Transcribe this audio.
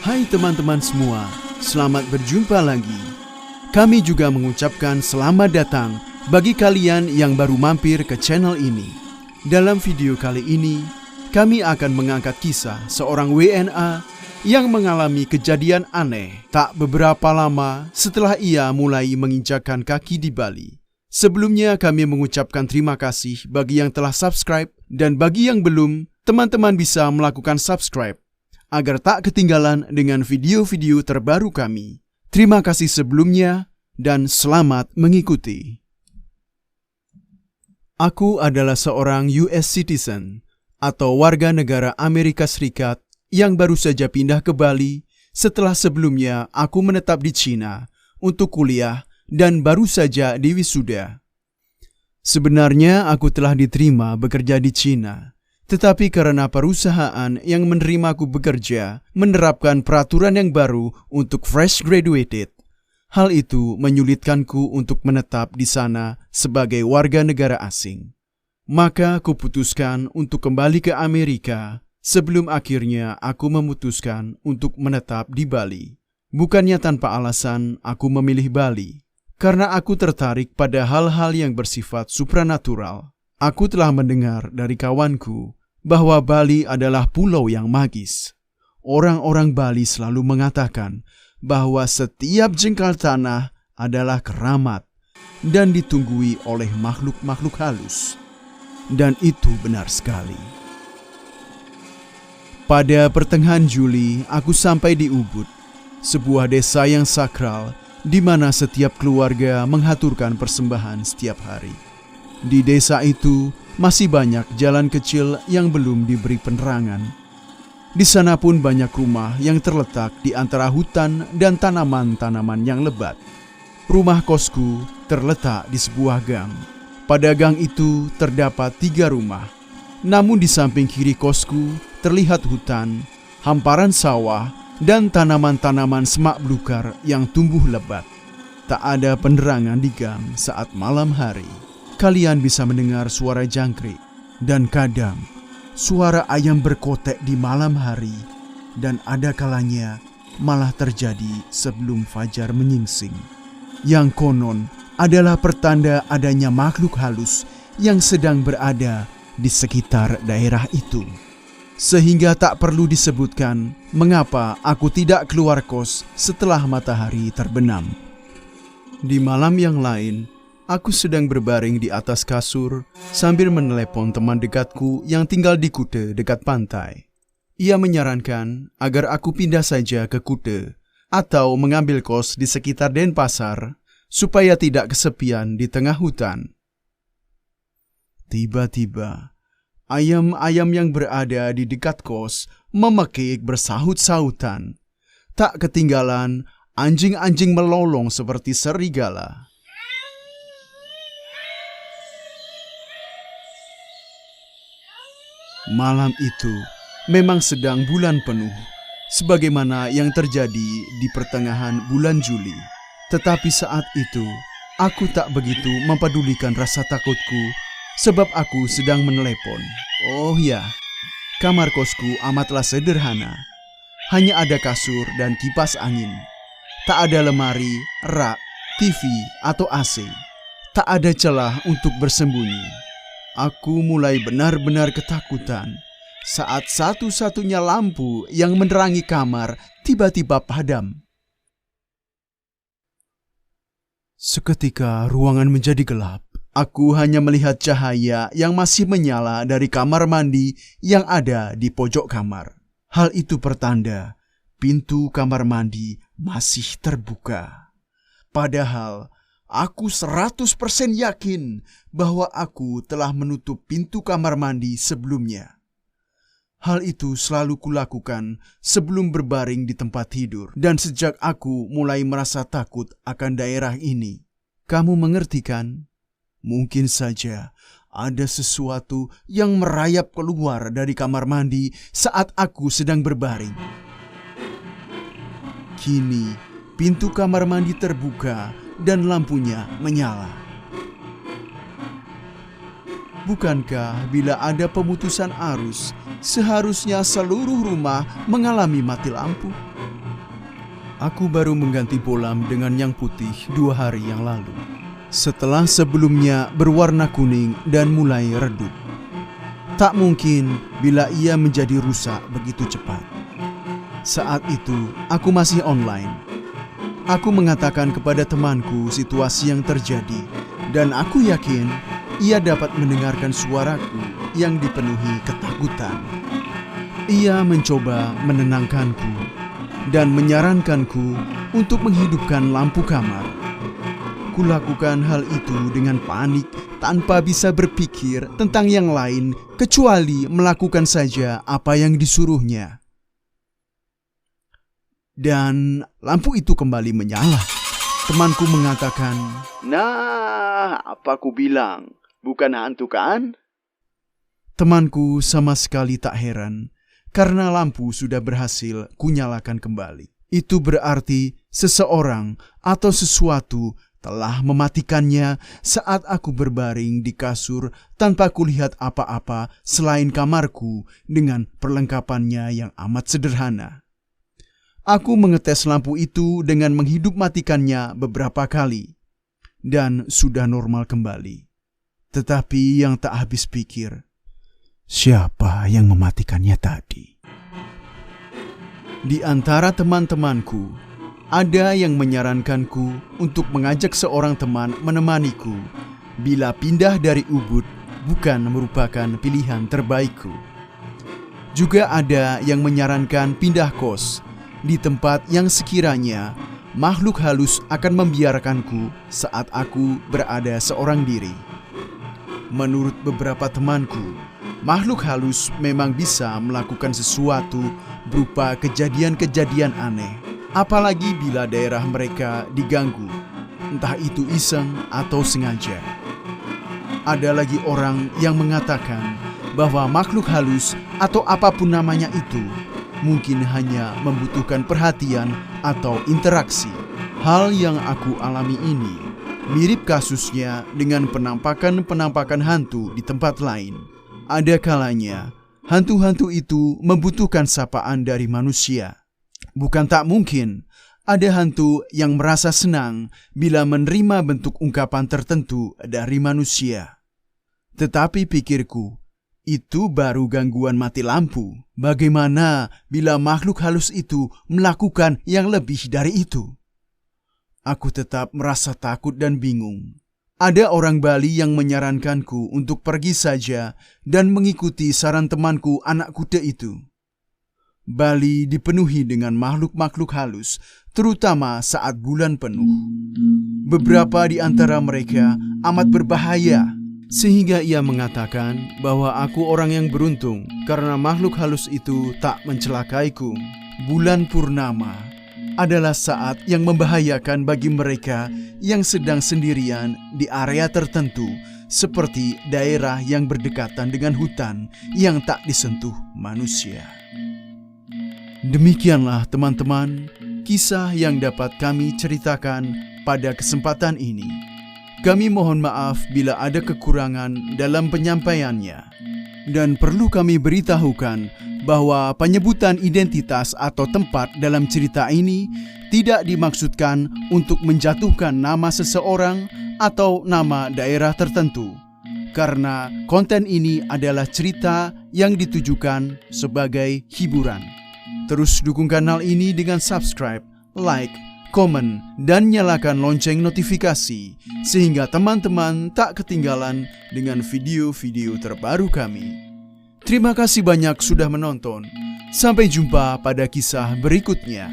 Hai teman-teman semua, selamat berjumpa lagi. Kami juga mengucapkan selamat datang bagi kalian yang baru mampir ke channel ini. Dalam video kali ini, kami akan mengangkat kisah seorang WNA yang mengalami kejadian aneh tak beberapa lama setelah ia mulai menginjakkan kaki di Bali. Sebelumnya kami mengucapkan terima kasih bagi yang telah subscribe, dan bagi yang belum, teman-teman bisa melakukan subscribe agar tak ketinggalan dengan video-video terbaru kami. Terima kasih sebelumnya dan selamat mengikuti. Aku adalah seorang US citizen atau warga negara Amerika Serikat yang baru saja pindah ke Bali setelah sebelumnya aku menetap di Cina untuk kuliah dan baru saja diwisuda. Sebenarnya aku telah diterima bekerja di Cina. Tetapi karena perusahaan yang menerimaku bekerja menerapkan peraturan yang baru untuk fresh graduated, hal itu menyulitkanku untuk menetap di sana sebagai warga negara asing. Maka kuputuskan untuk kembali ke Amerika sebelum akhirnya aku memutuskan untuk menetap di Bali. Bukannya tanpa alasan aku memilih Bali, karena aku tertarik pada hal-hal yang bersifat supranatural. Aku telah mendengar dari kawanku bahwa Bali adalah pulau yang magis. Orang-orang Bali selalu mengatakan bahwa setiap jengkal tanah adalah keramat dan ditunggui oleh makhluk-makhluk halus. Dan itu benar sekali. Pada pertengahan Juli, aku sampai di Ubud, sebuah desa yang sakral di mana setiap keluarga menghaturkan persembahan setiap hari. Di desa itu masih banyak jalan kecil yang belum diberi penerangan. Di sana pun banyak rumah yang terletak di antara hutan dan tanaman-tanaman yang lebat. Rumah kosku terletak di sebuah gang. Pada gang itu terdapat 3 rumah. Namun di samping kiri kosku terlihat hutan, hamparan sawah, dan tanaman-tanaman semak belukar yang tumbuh lebat. Tak ada penerangan di gang saat malam hari. Kalian bisa mendengar suara jangkrik dan kadang suara ayam berkotek di malam hari, dan ada kalanya malah terjadi sebelum fajar menyingsing. Yang konon adalah pertanda adanya makhluk halus yang sedang berada di sekitar daerah itu. Sehingga tak perlu disebutkan mengapa aku tidak keluar kos setelah matahari terbenam. Di malam yang lain, aku sedang berbaring di atas kasur sambil menelepon teman dekatku yang tinggal di Kuta dekat pantai. Ia menyarankan agar aku pindah saja ke Kuta atau mengambil kos di sekitar Denpasar supaya tidak kesepian di tengah hutan. Tiba-tiba, ayam-ayam yang berada di dekat kos memekik bersahut-sahutan. Tak ketinggalan, anjing-anjing melolong seperti serigala. Malam itu memang sedang bulan penuh, sebagaimana yang terjadi di pertengahan bulan Juli. Tetapi saat itu, aku tak begitu mempedulikan rasa takutku, sebab aku sedang menelepon. Oh ya, kamar kosku amatlah sederhana. Hanya ada kasur dan kipas angin. Tak ada lemari, rak, TV, atau AC. Tak ada celah untuk bersembunyi. Aku mulai benar-benar ketakutan saat satu-satunya lampu yang menerangi kamar tiba-tiba padam. Seketika ruangan menjadi gelap. Aku hanya melihat cahaya yang masih menyala dari kamar mandi yang ada di pojok kamar. Hal itu pertanda pintu kamar mandi masih terbuka. Padahal aku 100% yakin bahwa aku telah menutup pintu kamar mandi sebelumnya. Hal itu selalu kulakukan sebelum berbaring di tempat tidur, dan sejak aku mulai merasa takut akan daerah ini. Kamu mengerti kan? Mungkin saja ada sesuatu yang merayap keluar dari kamar mandi saat aku sedang berbaring. Kini pintu kamar mandi terbuka dan lampunya menyala. Bukankah bila ada pemutusan arus, seharusnya seluruh rumah mengalami mati lampu? Aku baru mengganti bolam dengan yang putih 2 hari yang lalu, setelah sebelumnya berwarna kuning dan mulai redup. Tak mungkin bila ia menjadi rusak begitu cepat. Saat itu aku masih online. Aku mengatakan kepada temanku situasi yang terjadi, dan aku yakin ia dapat mendengarkan suaraku yang dipenuhi ketakutan. Ia mencoba menenangkanku dan menyarankanku untuk menghidupkan lampu kamar. Kulakukan hal itu dengan panik tanpa bisa berpikir tentang yang lain kecuali melakukan saja apa yang disuruhnya. Dan lampu itu kembali menyala. Temanku mengatakan, "Nah, apa ku bilang? Bukan hantu kan?" Temanku sama sekali tak heran karena lampu sudah berhasil kunyalakan kembali. Itu berarti seseorang atau sesuatu telah mematikannya saat aku berbaring di kasur tanpa kulihat apa-apa selain kamarku dengan perlengkapannya yang amat sederhana. Aku mengetes lampu itu dengan menghidup matikannya beberapa kali dan sudah normal kembali. Tetapi yang tak habis pikir, siapa yang mematikannya tadi? Di antara teman-temanku, ada yang menyarankanku untuk mengajak seorang teman menemaniku bila pindah dari Ubud bukan merupakan pilihan terbaikku. Juga ada yang menyarankan pindah kos di tempat yang sekiranya makhluk halus akan membiarkanku saat aku berada seorang diri. Menurut beberapa temanku, makhluk halus memang bisa melakukan sesuatu berupa kejadian-kejadian aneh, apalagi bila daerah mereka diganggu, entah itu iseng atau sengaja. Ada lagi orang yang mengatakan bahwa makhluk halus atau apapun namanya itu mungkin hanya membutuhkan perhatian atau interaksi. Hal yang aku alami ini mirip kasusnya dengan penampakan-penampakan hantu di tempat lain. Ada kalanya hantu-hantu itu membutuhkan sapaan dari manusia. Bukan tak mungkin ada hantu yang merasa senang bila menerima bentuk ungkapan tertentu dari manusia. Tetapi pikirku, itu baru gangguan mati lampu. Bagaimana bila makhluk halus itu melakukan yang lebih dari itu? Aku tetap merasa takut dan bingung. Ada orang Bali yang menyarankanku untuk pergi saja dan mengikuti saran temanku anak kuda itu. Bali dipenuhi dengan makhluk-makhluk halus, terutama saat bulan penuh. Beberapa di antara mereka amat berbahaya, sehingga ia mengatakan bahwa aku orang yang beruntung karena makhluk halus itu tak mencelakaiku. Bulan purnama adalah saat yang membahayakan bagi mereka yang sedang sendirian di area tertentu, seperti daerah yang berdekatan dengan hutan yang tak disentuh manusia. Demikianlah teman-teman, kisah yang dapat kami ceritakan pada kesempatan ini. Kami mohon maaf bila ada kekurangan dalam penyampaiannya. Dan perlu kami beritahukan bahwa penyebutan identitas atau tempat dalam cerita ini tidak dimaksudkan untuk menjatuhkan nama seseorang atau nama daerah tertentu. Karena konten ini adalah cerita yang ditujukan sebagai hiburan. Terus dukung kanal ini dengan subscribe, like, komen, dan nyalakan lonceng notifikasi sehingga teman-teman tak ketinggalan dengan video-video terbaru kami. Terima kasih banyak sudah menonton. Sampai jumpa pada kisah berikutnya.